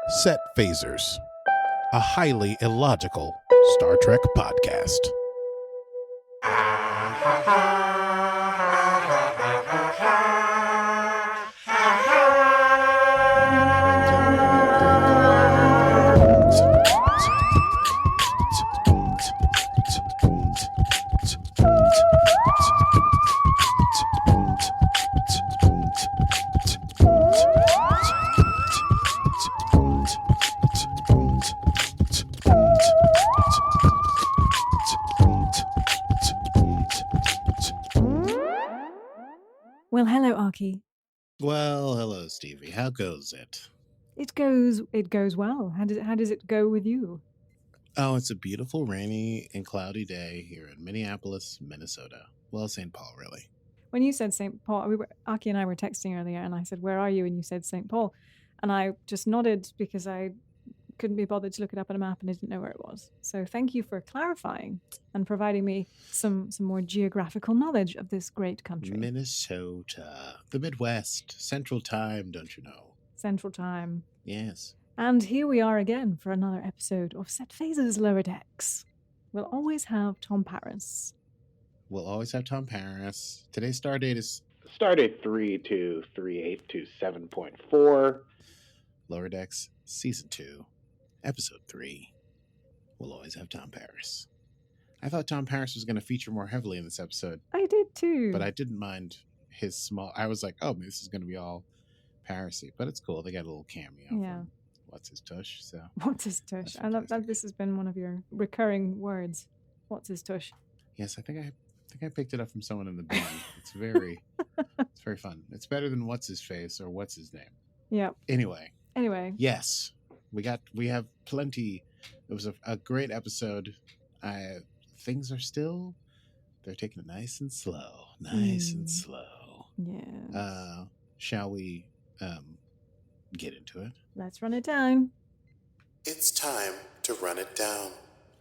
Set Phasers, a highly illogical Star Trek podcast. Well, hello, Archie. Well, hello, Stevie. How goes it? It goes well. How does it go with you? Oh, it's a beautiful, rainy, and cloudy day here in Minneapolis, Minnesota. Well, St. Paul, really. When you said St. Paul, Archie and I were texting earlier, and I said, "Where are you?" And you said St. Paul, and I just nodded because I couldn't be bothered to look it up on a map and I didn't know where it was. So thank you for clarifying and providing me some more geographical knowledge of this great country. Minnesota, the Midwest, Central Time, don't you know? Central Time. Yes. And here we are again for another episode of Set Phasers Lower Decks. We'll always have Tom Paris. We'll always have Tom Paris. Today's star date is Stardate 323827.4. Lower Decks, Season 2, Episode 3. We'll always have Tom Paris. I thought Tom Paris was going to feature more heavily in this episode. I did too. But I didn't mind his small... I was like, oh, maybe this is going to be all Paris-y. But it's cool. They got a little cameo. Yeah. From What's His Tush? So What's His Tush? I love that this has been one of your recurring words. What's His Tush? Yes, I think I picked it up from someone in the band. It's very fun. It's better than What's His Face or What's His Name. Yeah. Anyway. Yes. We have plenty. It was a great episode. Things are still, they're taking it nice and slow. And slow. Yeah. Shall we get into it? Let's run it down. It's time to run it down.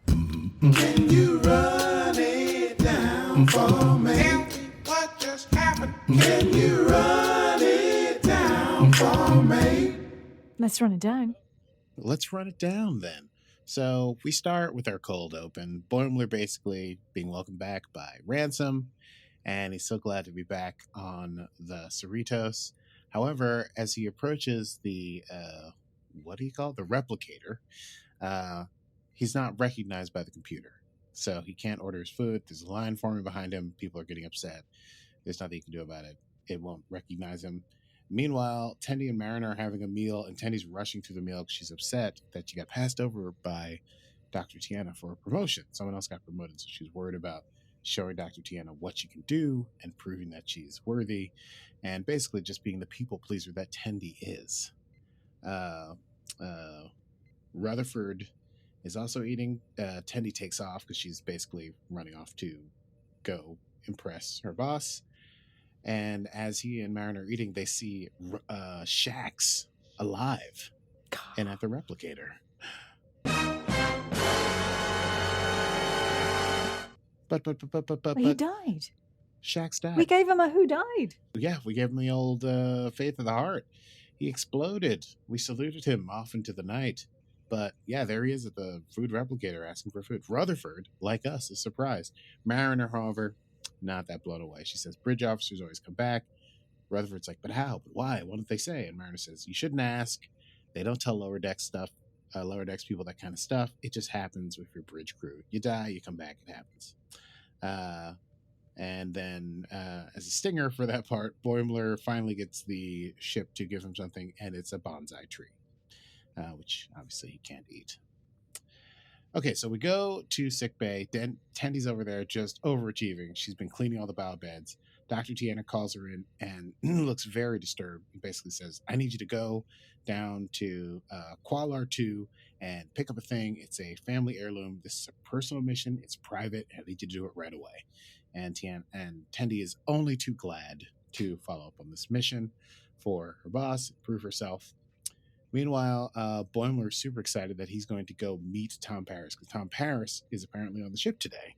Can you run it down for me? Tell me what just happened. Can you run it down for me? Let's run it down. Let's run it down then. So we start with our cold open. Boimler basically being welcomed back by Ransom, and he's so glad to be back on the Cerritos. However, as he approaches the, what do you call it? The replicator, he's not recognized by the computer. So he can't order his food. There's a line forming behind him. People are getting upset. There's nothing you can do about it. It won't recognize him. Meanwhile, Tendi and Mariner are having a meal, and Tendi's rushing through the meal because she's upset that she got passed over by Dr. Tiana for a promotion. Someone else got promoted, so she's worried about showing Dr. Tiana what she can do and proving that she's worthy, and basically just being the people pleaser that Tendi is. Rutherford is also eating. Tendi takes off because she's basically running off to go impress her boss. And as he and Mariner are eating, they see Shax alive and at the replicator. But he died. Shax died. We gave him a who died. Yeah, we gave him the old faith of the heart. He exploded. We saluted him off into the night. But yeah, there he is at the food replicator asking for food. Rutherford, like us, is surprised. Mariner, however, not that blown away. She says, bridge officers always come back. Rutherford's like, but how? But why? What did they say? And Mariner says, you shouldn't ask. They don't tell lower decks people that kind of stuff. It just happens with your bridge crew. You die, you come back, it happens. And then as a stinger for that part, Boimler finally gets the ship to give him something, and it's a bonsai tree, which obviously he can't eat. Okay, so we go to sickbay. Tendi's over there just overachieving. She's been cleaning all the bow beds. Dr. Tiana calls her in and looks very disturbed. He basically says, I need you to go down to Qualar 2 and pick up a thing. It's a family heirloom. This is a personal mission. It's private. I need you to do it right away. And Tendi is only too glad to follow up on this mission for her boss, prove herself. Meanwhile, Boimler is super excited that he's going to go meet Tom Paris because Tom Paris is apparently on the ship today.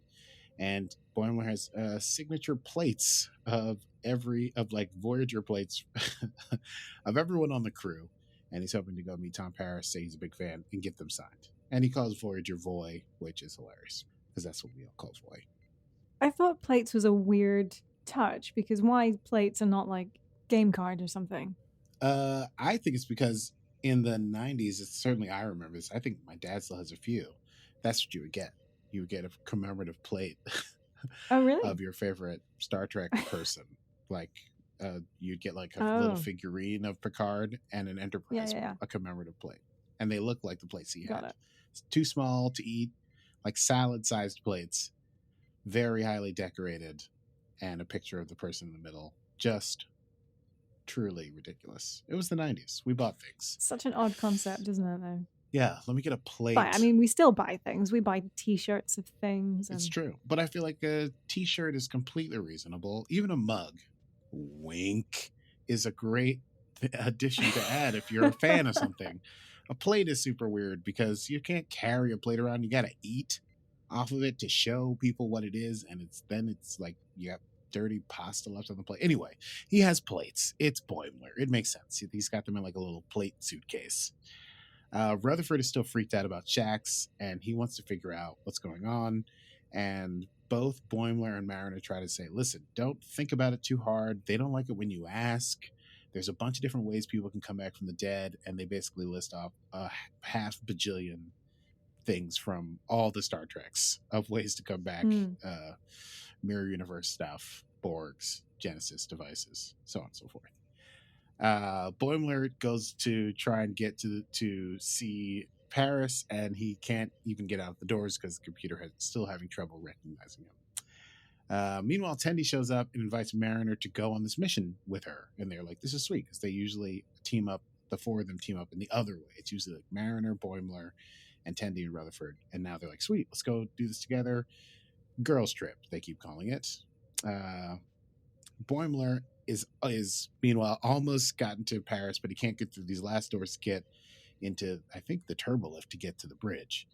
And Boimler has signature plates of Voyager plates of everyone on the crew. and he's hoping to go meet Tom Paris, say he's a big fan, and get them signed. And he calls Voyager Voy, which is hilarious because that's what we all call Voy. I thought plates was a weird touch because why plates are not like game cards or something? I think it's because in the 90s, it's certainly I remember this. I think my dad still has a few. That's what you would get. You would get a commemorative plate Oh, really? of your favorite Star Trek person. Like you'd get like a little figurine of Picard and an Enterprise, a commemorative plate. And they look like the plates he Got had. it. It's too small to eat, like salad-sized plates, very highly decorated, and a picture of the person in the middle. Just truly ridiculous. It was the 90s. We bought things. Such an odd concept, isn't it, though? Yeah, let me get a plate. But I mean, we still buy things. We buy T-shirts of things. It's true. But I feel like a T-shirt is completely reasonable. Even a mug, wink, is a great addition to add if you're a fan of something. A plate is super weird because you can't carry a plate around. You got to eat off of it to show people what it is. And it's like you got dirty pasta left on the plate. Anyway, he has plates. It's Boimler. It makes sense. He's got them in like a little plate suitcase. Rutherford is still freaked out about Shax, and he wants to figure out what's going on. And both Boimler and Mariner try to say, listen, don't think about it too hard. They don't like it when you ask. There's a bunch of different ways people can come back from the dead, and they basically list off a half bajillion things from all the Star Treks of ways to come back. Mirror universe stuff, Borgs, Genesis devices, so on and so forth. Boimler goes to try and get to see Paris, and he can't even get out the doors because the computer is still having trouble recognizing him. Meanwhile, Tendi shows up and invites Mariner to go on this mission with her, and they're like, this is sweet because they usually team up, the four of them team up in the other way. It's usually like Mariner, Boimler, and Tendi and Rutherford, and now they're like, sweet, let's go do this together. Girls trip, they keep calling it. Boimler is meanwhile almost gotten to Paris, but he can't get through these last doors to get into, I think, the turbolift to get to the bridge.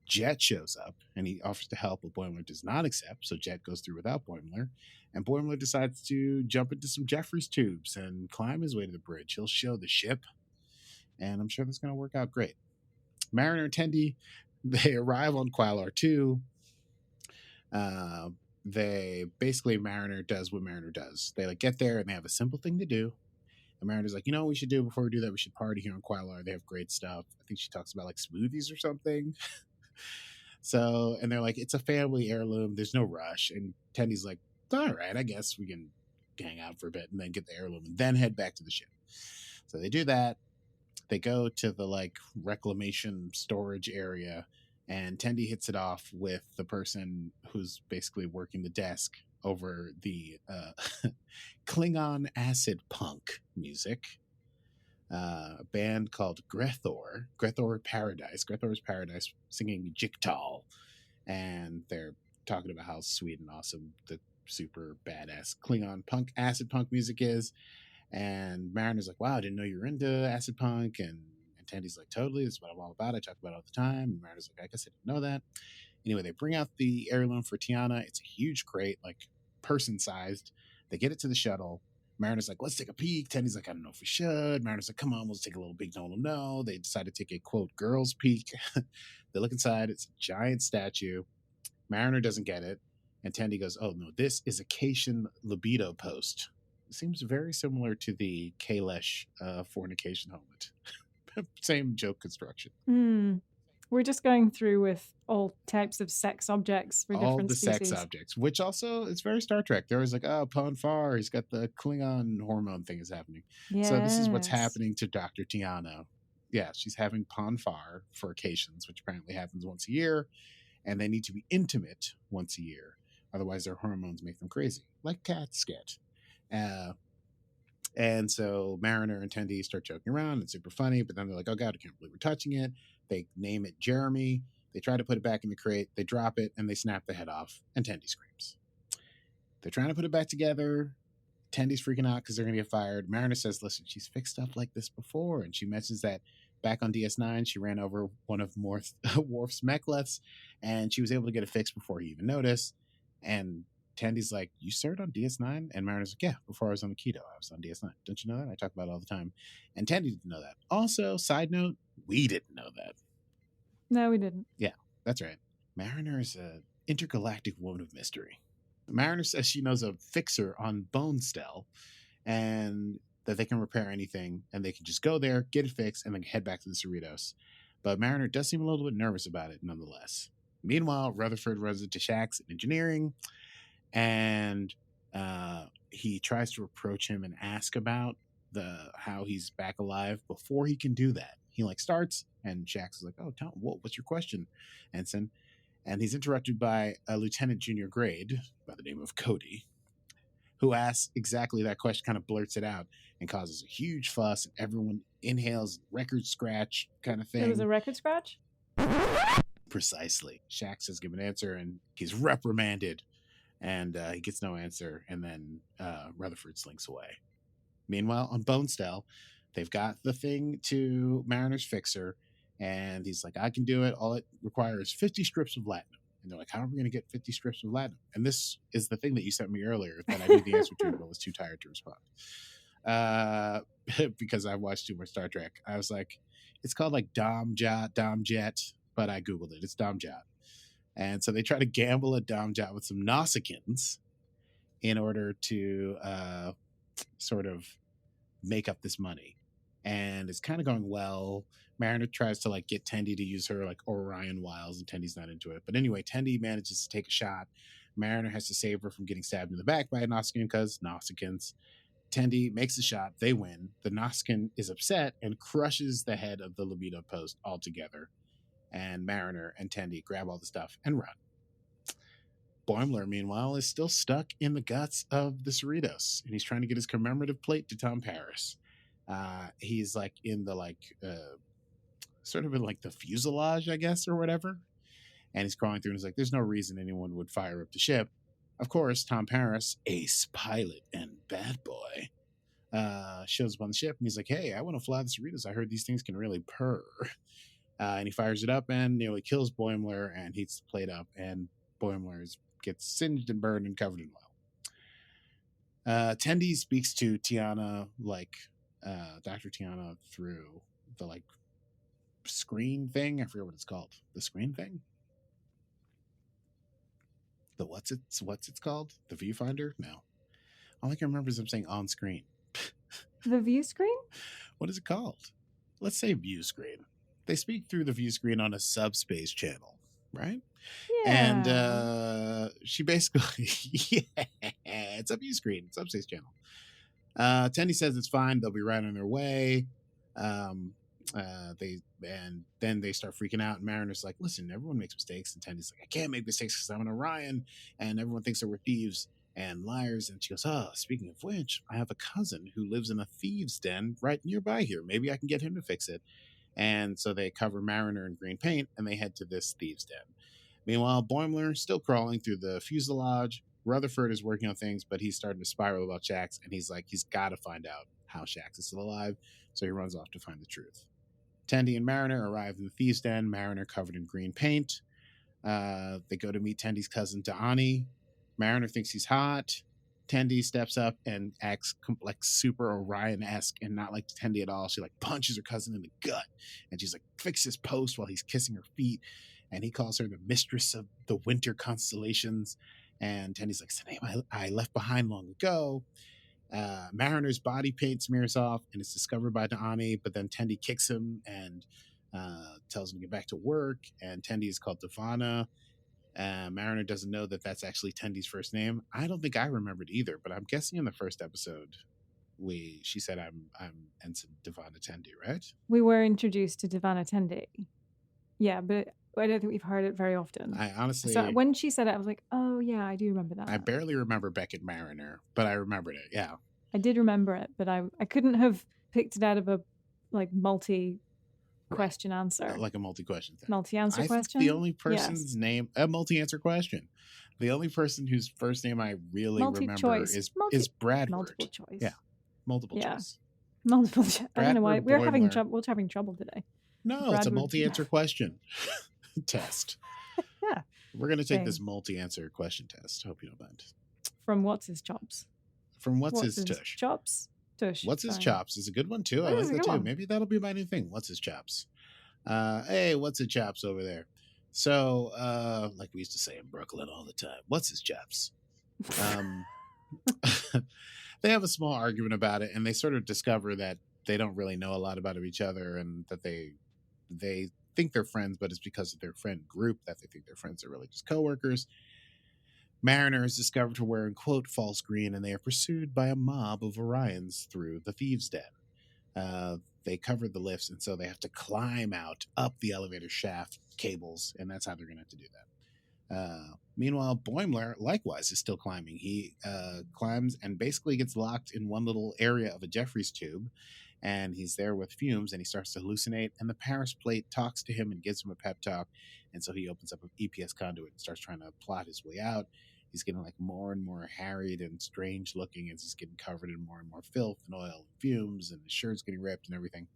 Jet shows up and he offers to help, but Boimler does not accept, so Jet goes through without Boimler, and Boimler decides to jump into some Jeffries tubes and climb his way to the bridge. He'll show the ship, and I'm sure that's going to work out great. Mariner and Tendi, they arrive on Qualar 2. They basically, Mariner does what Mariner does. They like get there and they have a simple thing to do. And Mariner's like, you know what we should do before we do that? We should party here on Qualar. They have great stuff. I think she talks about like smoothies or something. So, and they're like, it's a family heirloom. There's no rush. And Tendy's like, all right, I guess we can hang out for a bit and then get the heirloom and then head back to the ship. So they do that. They go to the like reclamation storage area, and Tendi hits it off with the person who's basically working the desk over the Klingon acid punk music. A band called Grethor Paradise, singing Jiktal. And they're talking about how sweet and awesome the super badass Klingon punk, acid punk music is. And Mariner's like, wow, I didn't know you were into acid punk. And Tendy's like, totally, this is what I'm all about. I talk about it all the time. And Mariner's like, I guess I didn't know that. Anyway, they bring out the heirloom for Tiana. It's a huge crate, like person-sized. They get it to the shuttle. Mariner's like, let's take a peek. Tendy's like, I don't know if we should. Mariner's like, come on, let's take a little peek. No one will know. They decide to take a, quote, girls' peek. They look inside. It's a giant statue. Mariner doesn't get it. And Tendi goes, oh, no, this is a Cation libido post. It seems very similar to the Kalesh fornication helmet. Same joke construction. We're just going through with all types of sex objects for all different the species. Sex objects, which also it's very Star Trek. There was like, oh, Ponfar, he's got the Klingon hormone thing is happening. Yes. So this is what's happening to Dr. Tiana. Yeah, she's having Ponfar for occasions, which apparently happens once a year, and they need to be intimate once a year. Otherwise, their hormones make them crazy, like cats get. And so Mariner and Tendi start joking around. It's super funny, but then they're like, oh God, I can't believe we're touching it. They name it Jeremy. They try to put it back in the crate. They drop it and they snap the head off, and Tendi screams. They're trying to put it back together. Tendy's freaking out because they're going to get fired. Mariner says, listen, she's fixed stuff like this before. And she mentions that back on DS9, she ran over one of Worf's mechleths, and she was able to get it fixed before he even noticed. And Tendi's like, you served on DS9? And Mariner's like, yeah, before I was on the keto, I was on DS9. Don't you know that? I talk about it all the time. And Tendi didn't know that. Also, side note, we didn't know that. No, we didn't. Yeah, that's right. Mariner is an intergalactic woman of mystery. Mariner says she knows a fixer on Bonestel and that they can repair anything and they can just go there, get it fixed, and then head back to the Cerritos. But Mariner does seem a little bit nervous about it nonetheless. Meanwhile, Rutherford runs into Shax in engineering, and he tries to approach him and ask about how he's back alive. Before he can do that, he starts, and Shax is like, "Oh, Tom, what's your question, Ensign?" And he's interrupted by a lieutenant junior grade by the name of Cody, who asks exactly that question, kind of blurts it out, and causes a huge fuss. And everyone inhales, record scratch kind of thing. It was a record scratch? Precisely. Shax has given an answer, and he's reprimanded, and he gets no answer, and then Rutherford slinks away. Meanwhile, on Bonestel, they've got the thing to Mariner's fixer, and he's like, I can do it. All it requires 50 strips of latinum. And they're like, how are we going to get 50 strips of latinum? And this is the thing that you sent me earlier that I knew the answer to, but was too tired to respond. Because I watched too much Star Trek. I was like, it's called Domjet, but I Googled it. It's Domjot. And so they try to gamble at Domjot with some Nausicaans in order to sort of make up this money. And it's kind of going well. Mariner tries to get Tendi to use her Orion wiles, and Tendi's not into it. But anyway, Tendi manages to take a shot. Mariner has to save her from getting stabbed in the back by a Nausicaan because Nausicaans. Tendi makes the shot. They win. The Nausicaan is upset and crushes the head of the libido post altogether. And Mariner and Tendi grab all the stuff and run. Boimler, meanwhile, is still stuck in the guts of the Cerritos, and he's trying to get his commemorative plate to Tom Paris. He's in the sort of in the fuselage, I guess, or whatever. And he's crawling through, and he's like, there's no reason anyone would fire up the ship. Of course, Tom Paris, ace pilot and bad boy, shows up on the ship, and he's like, hey, I want to fly the Cerritos. I heard these things can really purr. And he fires it up and nearly kills Boimler and heats the plate up, and Boimler gets singed and burned and covered in oil. Tendi speaks to Tiana, Dr. Tiana, through the screen thing. I forget what it's called. The screen thing? The what's it's called? The viewfinder? No. All I can remember is I'm saying on screen. The view screen? What is it called? Let's say view screen. They speak through the view screen on a subspace channel, right? Yeah. And she basically, it's a view screen, subspace channel. Tendi says it's fine. They'll be right on their way. Then they start freaking out, and Mariner's like, listen, everyone makes mistakes. And Tendi's like, I can't make mistakes because I'm an Orion, and everyone thinks that we're thieves and liars. And she goes, speaking of which, I have a cousin who lives in a thieves' den right nearby here. Maybe I can get him to fix it. And so they cover Mariner in green paint, and they head to this thieves' den. Meanwhile, Boimler still crawling through the fuselage. Rutherford is working on things, but he's starting to spiral about Shax, and he's got to find out how Shax is still alive. So he runs off to find the truth. Tendi and Mariner arrive in the thieves' den. Mariner covered in green paint. They go to meet Tendi's cousin, Da'ani. Mariner thinks he's hot. Tendi steps up and acts super Orion-esque and not like Tendi at all. She punches her cousin in the gut, and she's fix his post while he's kissing her feet. And he calls her the mistress of the winter constellations. And Tendi's it's the name I left behind long ago. Mariner's body paint smears off, and it's discovered by Da'ani, but then Tendi kicks him and tells him to get back to work. And Tendi is called Devana. Mariner doesn't know that that's actually Tendi's first name. I don't think I remembered either, but I'm guessing in the first episode she said I'm Ensign Devana Tendi, right? We were introduced to Devana Tendi. Yeah, but I don't think we've heard it very often. I honestly... So when she said it, I was like, oh, yeah, I do remember that. I barely remember Beckett Mariner, but I remembered it, yeah. I did remember it, but I couldn't have picked it out of a multi-question answer. Like a multi-question thing. Multi-answer question? I think the only person's name... A multi-answer question. The only person whose first name I really remember is Bradford. Multiple choice. Yeah. Multiple choice. Multiple choice. I don't know why. We're having trouble today. No, Bradford. It's a multi-answer question test. Yeah. We're going to take this multi-answer question test. Hope you don't mind. from What's His Chops? From What's His Tush? Chops? Tush. What's His sorry. Chops is a good one too. I That is like a that good too. one. Maybe that'll be my new thing. What's His Chops? Hey, what's his chops over there? So, like we used to say in Brooklyn all the time, what's his chops? They have a small argument about it, and they sort of discover that they don't really know a lot about each other, and that they think they're friends, but it's because of their friend group that they think they're friends. They're really just coworkers. Mariner is discovered to wearing, quote, false green, and they are pursued by a mob of Orions through the thieves' den. They covered the lifts, and so they have to climb out up the elevator shaft cables, and that's how they're going to have to do that. Meanwhile, Boimler, likewise, is still climbing. He climbs and basically gets locked in one little area of a Jeffries tube, and he's there with fumes, and he starts to hallucinate, and the Paris plate talks to him and gives him a pep talk, and so he opens up an EPS conduit and starts trying to plot his way out. He's getting like more and more harried and strange looking as he's getting covered in more and more filth and oil and fumes, and his shirt's getting ripped and everything.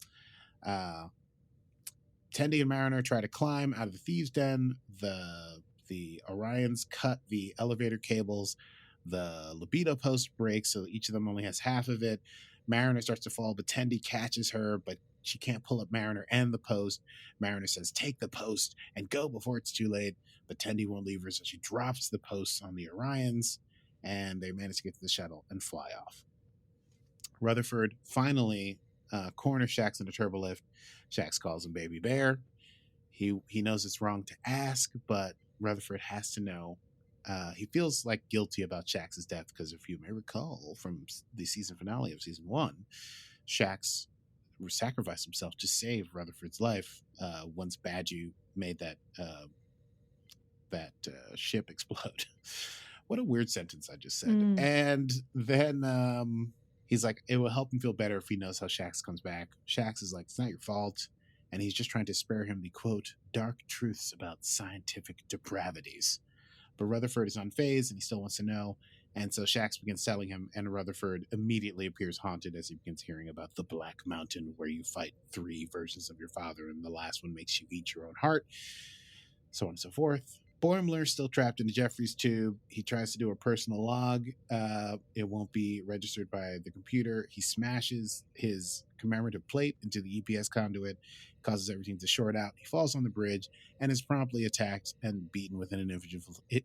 Tendi and Mariner try to climb out of the thieves' den. The Orions cut the elevator cables. The libido post breaks, so each of them only has half of it. Mariner starts to fall, but Tendi catches her, but she can't pull up Mariner and the post. Mariner says, take the post and go before it's too late. But Tendi won't leave her, so she drops the posts on the Orions, and they manage to get to the shuttle and fly off. Rutherford finally corners Shax in a turbolift. Shax calls him Baby Bear. He knows it's wrong to ask, but Rutherford has to know. He feels like guilty about Shax's death because, if you may recall from the season finale of season 1, Shax sacrificed himself to save Rutherford's life once Badgey made that ship explode. What a weird sentence I just said. And then he's like, it will help him feel better if he knows how Shax comes back. Shax is like, it's not your fault. And he's just trying to spare him the, quote, dark truths about scientific depravities. But Rutherford is unfazed and he still wants to know. And so Shax begins telling him, and Rutherford immediately appears haunted as he begins hearing about the Black Mountain, where you fight 3 versions of your father, and the last one makes you eat your own heart, so on and so forth. Boimler still trapped in the Jeffries tube. He tries to do a personal log. It won't be registered by the computer. He smashes his commemorative plate into the EPS conduit, causes everything to short out. He falls on the bridge and is promptly attacked and beaten within an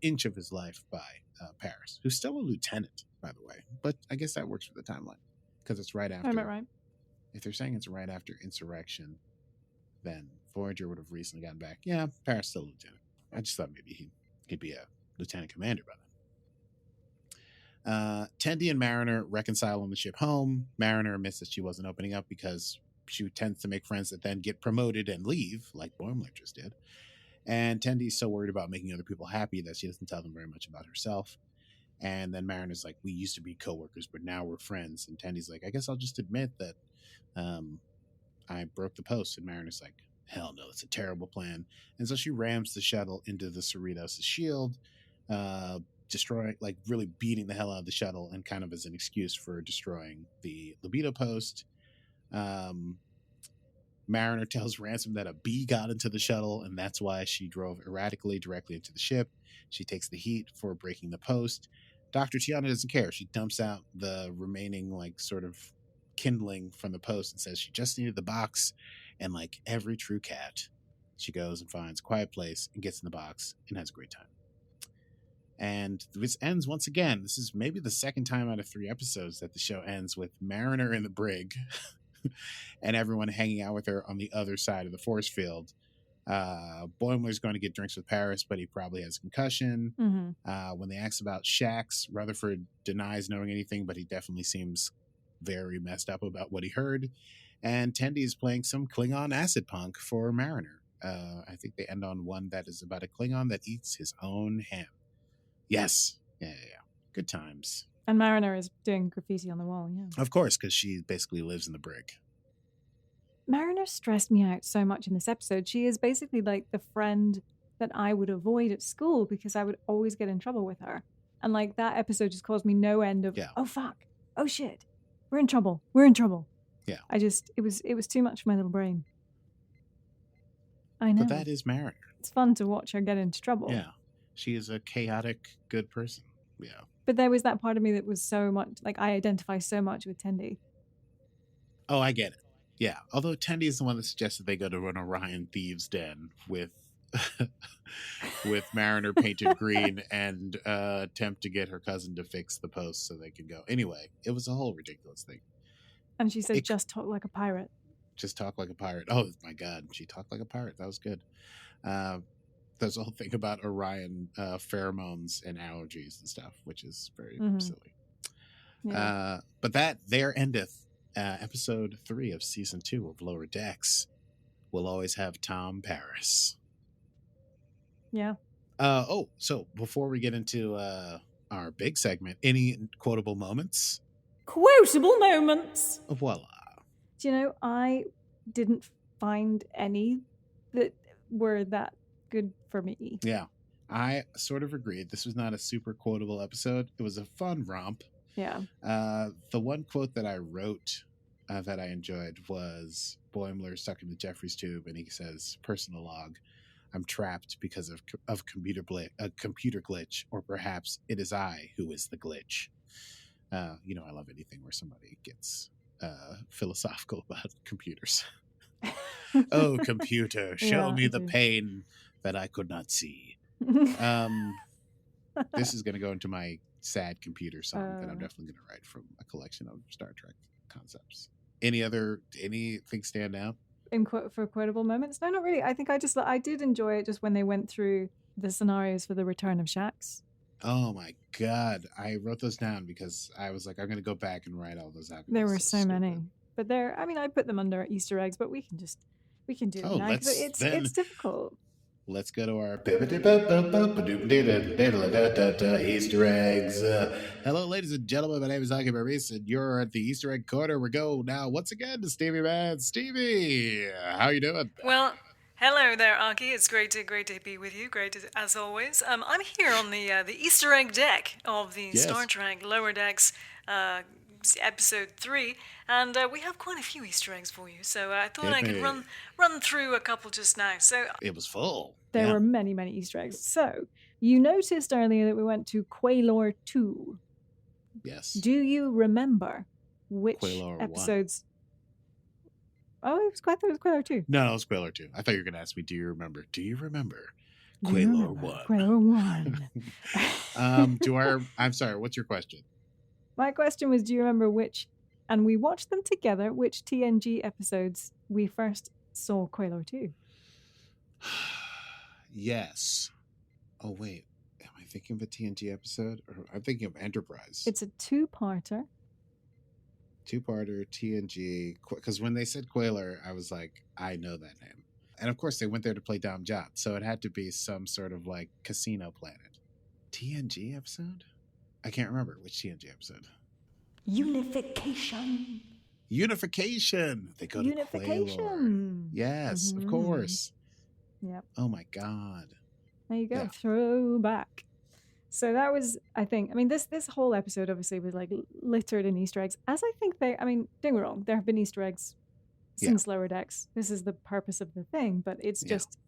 inch of his life by Paris, who's still a lieutenant, by the way. But I guess that works for the timeline because it's right after. Right. If they're saying it's right after insurrection, then Voyager would have recently gotten back. Yeah, Paris still a lieutenant. I just thought maybe he'd be a lieutenant commander by then. Tendi and Mariner reconcile on the ship home. Mariner admits that she wasn't opening up because she tends to make friends that then get promoted and leave, like Boimler just did. And Tendi's so worried about making other people happy that she doesn't tell them very much about herself. And then Mariner's like, we used to be coworkers, but now we're friends. And Tendi's like, I guess I'll just admit that I broke the post. And Mariner's like, hell no, it's a terrible plan. And so she rams the shuttle into the Cerritos' shield, destroying, like really beating the hell out of the shuttle, and kind of as an excuse for destroying the libido post. Mariner tells Ransom that a bee got into the shuttle, and that's why she drove erratically directly into the ship. She takes the heat for breaking the post. Dr. Tiana doesn't care. She dumps out the remaining, like, sort of kindling from the post and says she just needed the box. And like every true cat, she goes and finds a quiet place and gets in the box and has a great time. And this ends once again. This is maybe the second time out of 3 episodes that the show ends with Mariner in the brig and everyone hanging out with her on the other side of the force field. Boimler's going to get drinks with Paris, but he probably has a concussion. When they ask about Shax, Rutherford denies knowing anything, but he definitely seems very messed up about what he heard. And Tendi is playing some Klingon acid punk for Mariner. I think they end on one that is about a Klingon that eats his own ham. Yes. Yeah. Good times. And Mariner is doing graffiti on the wall, yeah. Of course, because she basically lives in the brig. Mariner stressed me out so much in this episode. She is basically like the friend that I would avoid at school because I would always get in trouble with her. And like that episode just caused me no end of, oh fuck, oh shit, we're in trouble. Yeah. It was too much for my little brain. I know. But that is Mariner. It's fun to watch her get into trouble. Yeah. She is a chaotic, good person. Yeah. But there was that part of me that was so much like I identify so much with Tendi. Oh, I get it. Yeah. Although Tendi is the one that suggested they go to an Orion thieves' den with Mariner painted green and attempt to get her cousin to fix the post so they could go. Anyway, it was a whole ridiculous thing. And she said, just talk like a pirate. Just talk like a pirate. Oh my God. She talked like a pirate. That was good. There's a whole thing about Orion pheromones and allergies and stuff, which is very silly. Yeah. But that there endeth episode 3 of season 2 of Lower Decks. We'll always have Tom Paris. Yeah. So before we get into our big segment, any quotable moments? Quotable moments. Voila. Do you know, I didn't find any that were that good for me. Yeah, I sort of agreed. This was not a super quotable episode. It was a fun romp. Yeah. The one quote that I wrote that I enjoyed was Boimler stuck in the Jeffries tube, and he says, "Personal log, I'm trapped because of a computer glitch, or perhaps it is I who is the glitch." I love anything where somebody gets philosophical about computers. Oh, computer, show me the pain that I could not see. This is going to go into my sad computer song that I'm definitely going to write from a collection of Star Trek concepts. Anything stand out? For quotable moments? No, not really. I think I did enjoy it just when they went through the scenarios for the return of Shax. Oh my God. I wrote those down because I was like, I'm going to go back and write all those out. There were so many. But I put them under Easter eggs, but we can do it now because it's difficult. Let's go to our Easter eggs. Hello, ladies and gentlemen. My name is Aki Maurice, and you're at the Easter egg corner. We go now once again to Stevie Man. Stevie, how you doing? Well, hello there, Aki. It's great to be with you. As always. I'm here on the Easter egg deck of the Star Trek Lower Decks episode 3, and we have quite a few Easter eggs for you. So I thought I could run through a couple just now. So it was full. There were many, many Easter eggs. So you noticed earlier that we went to Quaylor 2. Yes. Do you remember which Quaylor episodes? 1. Oh, it was Quaylor 2. No, it was Quaylor 2. I thought you were going to ask me, do you remember Quaylor 1? Quaylor 1. I'm sorry, what's your question? My question was, do you remember which, and we watched them together, which TNG episodes we first saw Quaylor 2? Yes. Oh, wait. Am I thinking of a TNG episode? Or I'm thinking of Enterprise. It's a two-parter. Two-parter, TNG. Because when they said Quaylor, I was like, I know that name. And of course, they went there to play Dom Job. So it had to be some sort of like casino planet. TNG episode? I can't remember which TNG episode. Unification. They go to Quaylor. Yes, of course. Yep. Oh my God. There you go. Yeah. Throwback. So that was, I think, this whole episode obviously was like littered in Easter eggs. As I think don't get me wrong, there have been Easter eggs since Lower Decks. This is the purpose of the thing, but it's just,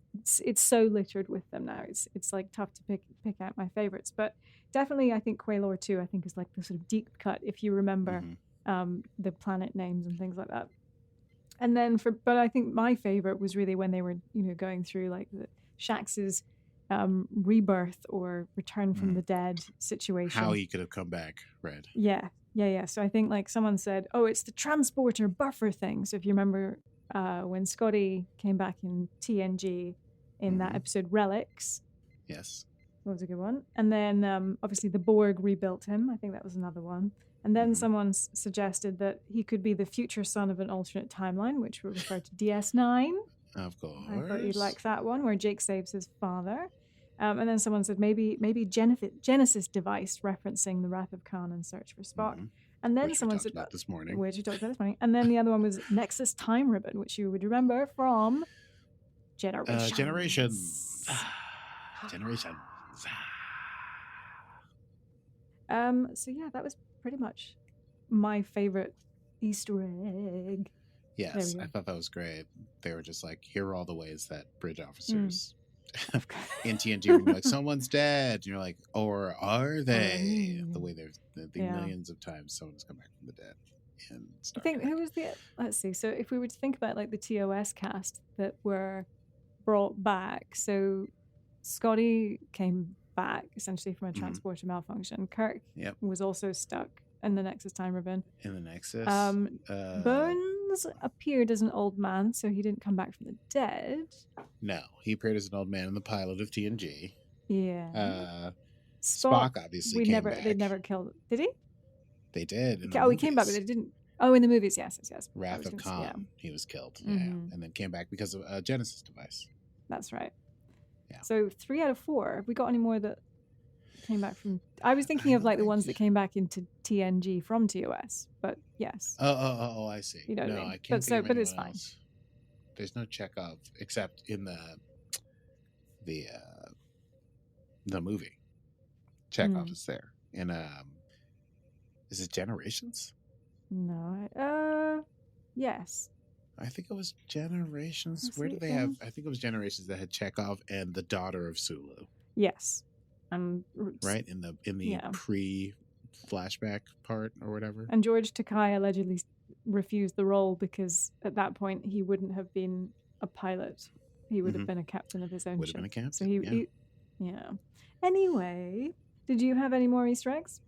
it's so littered with them now. It's like tough to pick out my favorites. But definitely, I think Quaylor 2, I think, is like the sort of deep cut, if you remember the planet names and things like that. And then but I think my favorite was really when they were, going through like the Shax's rebirth or return from the dead situation. How he could have come back, right? Yeah. So I think like someone said, oh, it's the transporter buffer thing. So if you remember when Scotty came back in TNG in that episode Relics. Yes. That was a good one. And then obviously the Borg rebuilt him. I think that was another one. And then someone suggested that he could be the future son of an alternate timeline, which would refer to DS9. Of course. I thought you'd like that one, where Jake saves his father. And then someone said maybe Genesis device referencing the Wrath of Khan and Search for Spock. And then someone said about this morning. Which we talked about this morning. And then the other one was Nexus Time Ribbon, which you would remember from Generations. Generations. So yeah, that was pretty much my favorite Easter egg. Yes, I thought that was great. They were just like, here are all the ways that bridge officers in TNG, where you're like, someone's dead. And you're like, or are they? The way there's the millions of times someone's come back from the dead. I think who was let's see. So if we were to think about like the TOS cast that were brought back, so Scotty came back essentially from a transporter malfunction. Kirk was also stuck in the Nexus time ribbon. In the Nexus. Bones appeared as an old man, so he didn't come back from the dead. No, he appeared as an old man in the pilot of TNG. Yeah. Spock obviously came back. They never killed. Did he? They did. He came back, but they didn't. Oh, in the movies, yes. Wrath of Khan, he was killed. Yeah, and then came back because of a Genesis device. That's right. Yeah. So 3 out of 4. Have we got any more that came back from? I was thinking of like the ones that came back into TNG from TOS, but yes. Oh, I see. You know what I mean? I can't think of but it's anyone fine. else. There's no Chekhov except in the movie. Chekhov is there. In is it Generations? No. Yes. I think it was Generations. Where did they have? I think it was Generations that had Chekhov and the daughter of Sulu. Yes. Right in the pre-flashback part or whatever. And George Takei allegedly refused the role because at that point he wouldn't have been a pilot. He would have been a captain of his own ship. Would have been a captain. So he Anyway, did you have any more Easter eggs?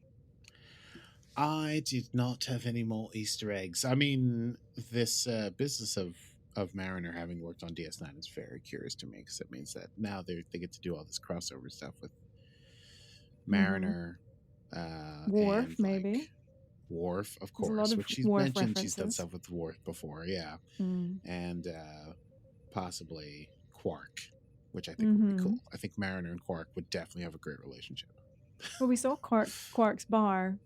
I did not have any more Easter eggs. I mean, this business of Mariner having worked on DS9 is very curious to me because it means that now they get to do all this crossover stuff with Mariner. Worf, and, maybe. Worf, of course, which she's mentioned references. She's done stuff with Worf before, and possibly Quark, which I think would be cool. I think Mariner and Quark would definitely have a great relationship. Well, we saw Quark's bar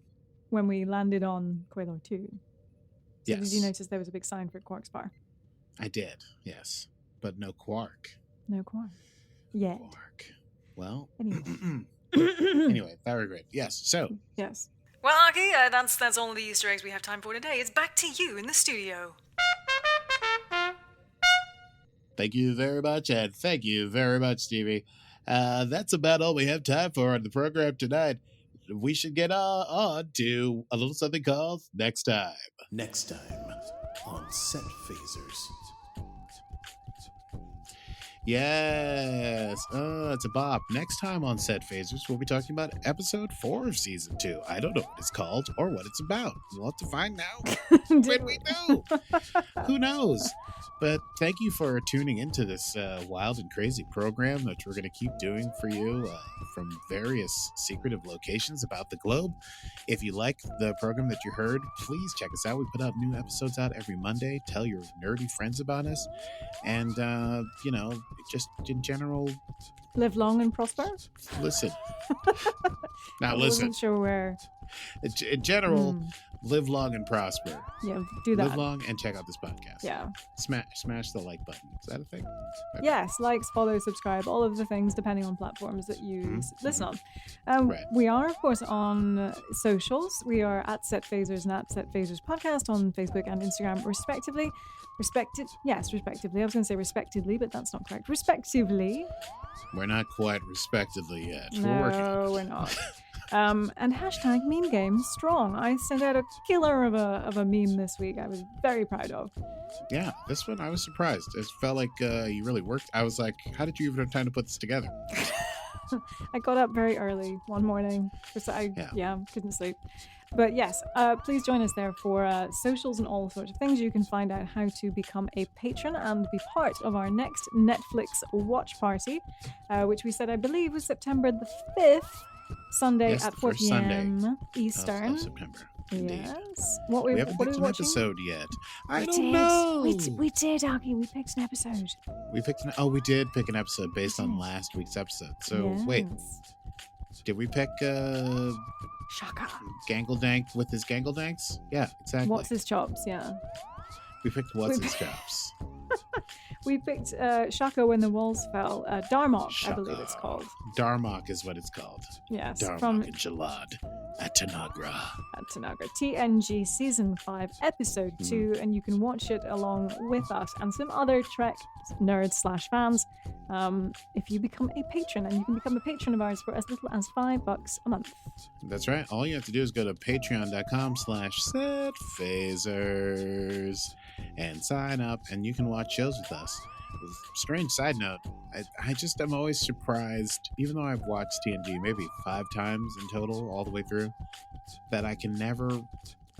when we landed on Quaylor 2. So yes. Did you notice there was a big sign for Quark's bar? I did, yes. But no Quark. No Quark. Yet. Quark. Well, Anyway. anyway, that was great. Yes, so. Yes. Well, Aki, that's all the Easter eggs we have time for today. It's back to you in the studio. Thank you very much, and thank you very much, Stevie. That's about all we have time for on the program tonight. We should get on to a little something called Next Time. Next time on Set Phasers. Yes. It's a bop. Next time on Set Phasers, we'll be talking about episode 4 of season 2. I don't know what it's called or what it's about. We'll have to find out when we do. Who knows? But thank you for tuning into this wild and crazy program that we're going to keep doing for you from various secretive locations about the globe. If you like the program that you heard, please check us out. We put out new episodes out every Monday. Tell your nerdy friends about us. And, just in general, live long and prosper. Listen. Now, I listen. wasn't sure where. In general, live long and prosper. Yeah, do that. Live long and check out this podcast. Yeah. Smash the like button. Is that a thing? Okay. Yes, likes, follow, subscribe, all of the things depending on platforms that you listen on. Right. We are, of course, on socials. We are at Set Phasers and at Set Phasers Podcast on Facebook and Instagram, respectively. Respectively. I was going to say respectively, but that's not correct. Respectively. We're not quite respectively yet. No, we're not. And hashtag meme game strong. I sent out a killer of a meme this week. I was very proud of. Yeah, this one I was surprised. It felt like you really worked. I was like, how did you even have time to put this together? I got up very early one morning because I couldn't sleep. But yes, please join us there for socials and all sorts of things. You can find out how to become a patron and be part of our next Netflix watch party, which we said, I believe, was September the 5th, Sunday at 4 p.m. Eastern. Of September. Indeed. Yes. We haven't picked an episode yet. I don't know. We did, Aki. We picked an episode. We did pick an episode based on last week's episode. So wait, did we pick Shaka Gangledank with his Gangledanks? Yeah, exactly. What's his chops? Yeah. We picked What's His Chops. We picked Shaka When the Walls Fell, Darmok, I believe it's called. Darmok is what it's called. Yes, Darmok from and Jalad at Tanagra. TNG Season 5, Episode 2, and you can watch it along with us and some other Trek nerds/fans if you become a patron, and you can become a patron of ours for as little as $5 a month. That's right. All you have to do is go to patreon.com/setphasers and sign up, and you can watch shows with us. Strange side note, I just am always surprised, even though I've watched TNG maybe 5 times in total all the way through, that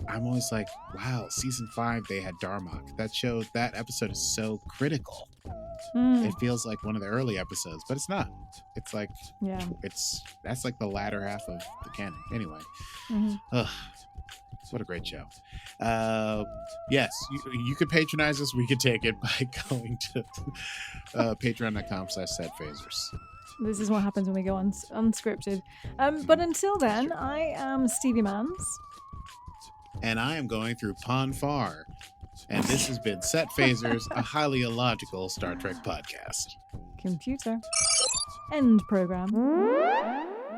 I'm always like, wow, season 5 they had Darmok. That episode is so critical. It feels like one of the early episodes, but it's not. It's like, that's like the latter half of the canon. Anyway, what a great show. Yes, you could patronize us. We could take it by going to patreon.com/setphasers. This is what happens when we go unscripted. But until then, I am Stevie Mans. And I am going through Pon Far. And this has been Set Phasers, a highly illogical Star Trek podcast. Computer. End program.